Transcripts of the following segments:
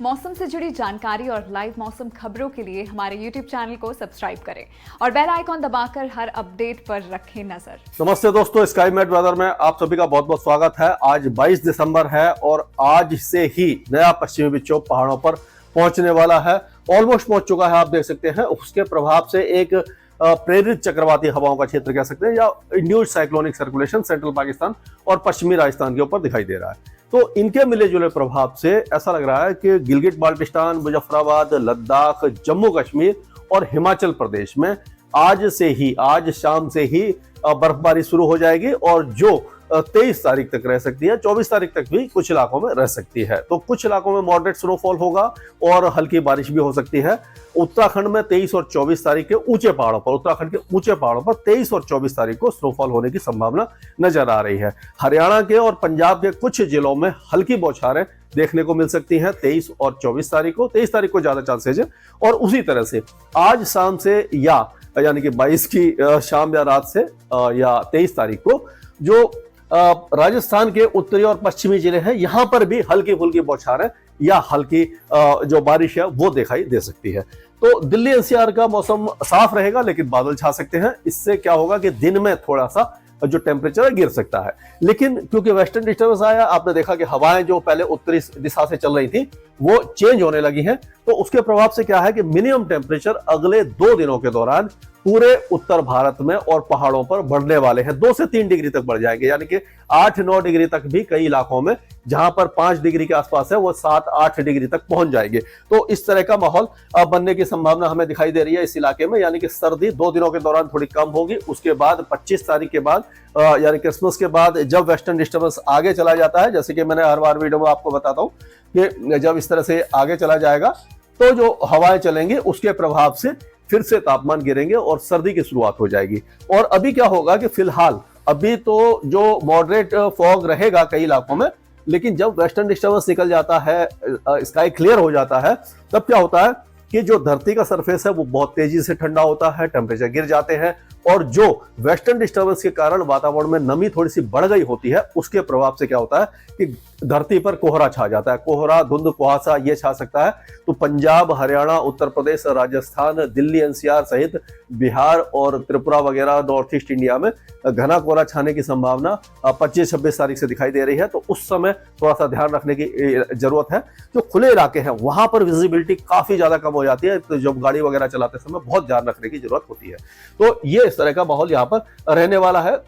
मौसम से जुड़ी जानकारी और लाइव मौसम खबरों के लिए हमारे YouTube चैनल को सब्सक्राइब करें और बेल आइकॉन दबाकर हर अपडेट पर रखें नजर। नमस्ते दोस्तों, स्काईमेट वेदर में आप सभी का बहुत बहुत स्वागत है। आज 22 दिसंबर है और आज से ही नया पश्चिमी विक्षोभ पहाड़ों पर पहुंचने वाला है। ऑलमोस्ट पहुंच चुका है, आप देख सकते हैं। उसके प्रभाव से एक प्रेरित चक्रवाती हवाओं का क्षेत्र कह सकते हैं या induced cyclonic circulation central Pakistan और पश्चिमी राजस्थान के ऊपर दिखाई दे रहा है। तो इनके मिले जुले प्रभाव से ऐसा लग रहा है कि गिलगिट बाल्टिस्तान, मुजफ्फराबाद, लद्दाख, जम्मू कश्मीर और हिमाचल प्रदेश में आज शाम से ही बर्फबारी शुरू हो जाएगी और जो 23 तारीख तक रह सकती है, 24 तारीख तक भी कुछ इलाकों में रह सकती है। तो कुछ इलाकों में मॉडरेट स्नोफॉल होगा और हल्की बारिश भी हो सकती है। उत्तराखंड में 23 और 24 तारीख के ऊंचे पहाड़ों पर, उत्तराखंड के ऊंचे पहाड़ों पर 23 और 24 तारीख को स्नोफॉल होने की संभावना नजर आ रही है। हरियाणा के और पंजाब के कुछ जिलों में हल्की बौछारें देखने को मिल सकती हैं 23 और 24 तारीख को। 23 तारीख को ज्यादा चांसेज है। और उसी तरह से आज शाम से यानी कि 22 की शाम या रात से या 23 तारीख को जो राजस्थान के उत्तरी और पश्चिमी जिले हैं, यहां पर भी हल्की फुल्की बौछारें या हल्की जो बारिश है वो दिखाई दे सकती है। तो दिल्ली एनसीआर का मौसम साफ रहेगा, लेकिन बादल छा सकते हैं। इससे क्या होगा कि दिन में थोड़ा सा जो टेम्परेचर है गिर सकता है। लेकिन क्योंकि वेस्टर्न डिस्टर्बेंस आया, आपने देखा कि हवाएं जो पहले उत्तरी दिशा से चल रही थी वो चेंज होने लगी हैं। तो उसके प्रभाव से क्या है कि मिनिमम टेम्परेचर अगले 2 दिनों के दौरान पूरे उत्तर भारत में और पहाड़ों पर बढ़ने वाले हैं। 2 से 3 डिग्री तक बढ़ जाएंगे, यानी कि 8-9 डिग्री तक भी कई इलाकों में, जहां पर 5 डिग्री के आसपास है, वो 7-8 डिग्री तक पहुंच जाएंगे। तो इस तरह का माहौल बनने की संभावना हमें दिखाई दे रही है इस इलाके में। यानी कि सर्दी 2 दिनों के दौरान थोड़ी कम होगी। उसके बाद 25 तारीख के बाद यानी क्रिसमस के बाद जब वेस्टर्न डिस्टर्बेंस आगे चला जाता है, जैसे कि मैंने हर बार वीडियो में आपको बताता हूं कि जब इस तरह से आगे चला जाएगा तो जो हवाएं चलेंगी उसके प्रभाव से फिर से तापमान गिरेंगे और सर्दी की शुरुआत हो जाएगी। और अभी क्या होगा कि फिलहाल अभी तो जो मॉडरेट फॉग रहेगा कई इलाकों में, लेकिन जब वेस्टर्न डिस्टर्बेंस निकल जाता है, स्काई क्लियर हो जाता है, तब क्या होता है कि जो धरती का सरफेस है वो बहुत तेजी से ठंडा होता है, टेम्परेचर गिर जाते हैं और जो वेस्टर्न डिस्टर्बेंस के कारण वातावरण में नमी थोड़ी सी बढ़ गई होती है, उसके प्रभाव से क्या होता है कि धरती पर कोहरा छा जाता है। कोहरा, धुंध, कुहासा ये छा सकता है। तो पंजाब, हरियाणा, उत्तर प्रदेश, राजस्थान, दिल्ली एनसीआर सहित बिहार और त्रिपुरा वगैरह नॉर्थ ईस्ट इंडिया में घना कोहरा छाने की संभावना 25-26 तारीख से दिखाई दे रही है। तो उस समय थोड़ा सा ध्यान रखने की जरूरत है। जो खुले इलाके हैं वहां पर विजिबिलिटी काफी ज्यादा कम हो जाती है, तो जब गाड़ी वगैरह चलाते समय बहुत ध्यान रखने की जरूरत होती है। तो ये इस तरह का माहौल यहाँ पर रहने वाला है।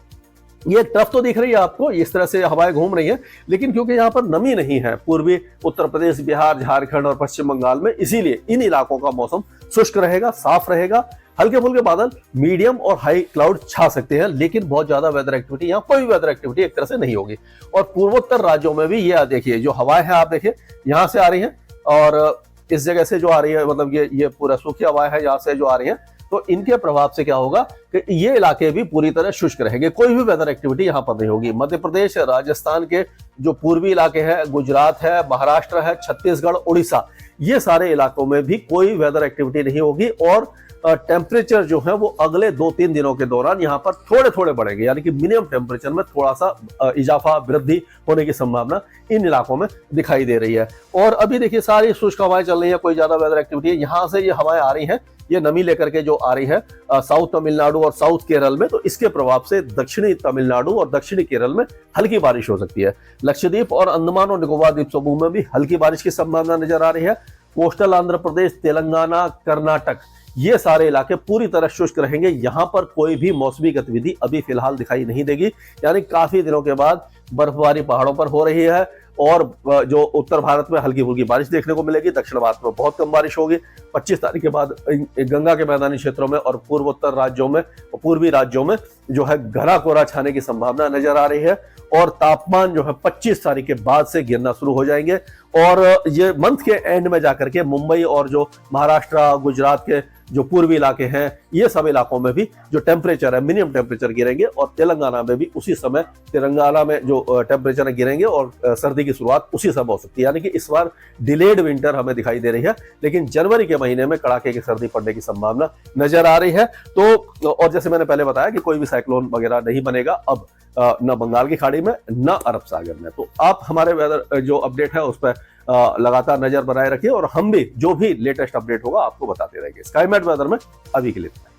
ये टफ तो दिख रही है आपको, इस तरह से हवाएं घूम रही हैं, लेकिन क्योंकि यहाँ पर नमी नहीं है पूर्वी उत्तर प्रदेश, बिहार, झारखंड और पश्चिम बंगाल में, इसीलिए इन इलाकों का मौसम शुष्क रहेगा, साफ रहेगा। हल्के फुल्के बादल, मीडियम और हाई क्लाउड छा सकते हैं, लेकिन बहुत ज्यादा वेदर एक्टिविटी, यहाँ कोई वेदर एक्टिविटी एक तरह से नहीं होगी। और पूर्वोत्तर राज्यों में भी ये देखिए जो हवाएं हैं, आप देखिए यहाँ से आ रही हैं और इस जगह से जो आ रही है, मतलब ये पूरा सूखी हवाएं है यहाँ से जो आ रही है। तो इनके प्रभाव से क्या होगा कि ये इलाके भी पूरी तरह शुष्क रहेंगे, कोई भी वेदर एक्टिविटी यहाँ पर नहीं होगी। मध्य प्रदेश, राजस्थान के जो पूर्वी इलाके हैं, गुजरात है, महाराष्ट्र है, छत्तीसगढ़, उड़ीसा, ये सारे इलाकों में भी कोई वेदर एक्टिविटी नहीं होगी। और टेम्परेचर जो है वो अगले 2-3 दिनों के दौरान यहाँ पर थोड़े थोड़े बढ़ेंगे, यानी कि मिनिमम टेम्परेचर में थोड़ा सा इजाफा, वृद्धि होने की संभावना इन इलाकों में दिखाई दे रही है। और अभी देखिए सारी शुष्क हवाएं चल रही है, कोई ज्यादा वेदर एक्टिविटी है। यहाँ से ये हवाएं आ रही हैं, ये नमी लेकर के जो आ रही है साउथ तमिलनाडु और साउथ केरल में, तो इसके प्रभाव से दक्षिणी तमिलनाडु और दक्षिणी केरल में हल्की बारिश हो सकती है। लक्षद्वीप और अंडमान और निकोबार द्वीप समूह में भी हल्की बारिश की संभावना नजर आ रही है। कोस्टल आंध्र प्रदेश, तेलंगाना, कर्नाटक, ये सारे इलाके पूरी तरह शुष्क रहेंगे। यहां पर कोई भी मौसमी गतिविधि अभी फिलहाल दिखाई नहीं देगी, यानी काफी दिनों के बाद बर्फबारी पहाड़ों पर हो रही है। और जो उत्तर भारत में हल्की फुल्की बारिश देखने को मिलेगी, दक्षिण भारत में बहुत कम बारिश होगी। 25 तारीख के बाद गंगा के मैदानी क्षेत्रों में और पूर्वोत्तर राज्यों में, पूर्वी राज्यों में जो है घना कोहरा छाने की संभावना नजर आ रही है। और तापमान जो है 25 तारीख के बाद से गिरना शुरू हो जाएंगे। और ये मंथ के एंड में जाकर के मुंबई और जो महाराष्ट्र, गुजरात के जो पूर्वी इलाके हैं, ये सब इलाकों में भी जो टेम्परेचर है, मिनिमम टेम्परेचर गिरेंगे। और तेलंगाना में भी उसी समय तेलंगाना में जो टेम्परेचर गिरेंगे और सर्दी की शुरुआत उसी समय हो सकती है। यानी कि इस बार डिलेड विंटर हमें दिखाई दे रही है, लेकिन जनवरी के महीने में कड़ाके की सर्दी पड़ने की संभावना नजर आ रही है। तो और जैसे मैंने पहले बताया कि कोई भी साइक्लोन वगैरह नहीं बनेगा अब, न बंगाल की खाड़ी में न अरब सागर में। तो आप हमारे वेदर जो अपडेट है उस पर लगातार नजर बनाए रखिए और हम भी जो भी लेटेस्ट अपडेट होगा आपको बताते रहेंगे। स्काई मैट वेदर में अभी के लिए इतना ही।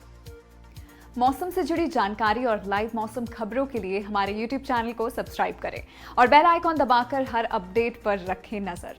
मौसम से जुड़ी जानकारी और लाइव मौसम खबरों के लिए हमारे YouTube चैनल को सब्सक्राइब करें और बेल आइकॉन दबाकर हर अपडेट पर रखें नजर।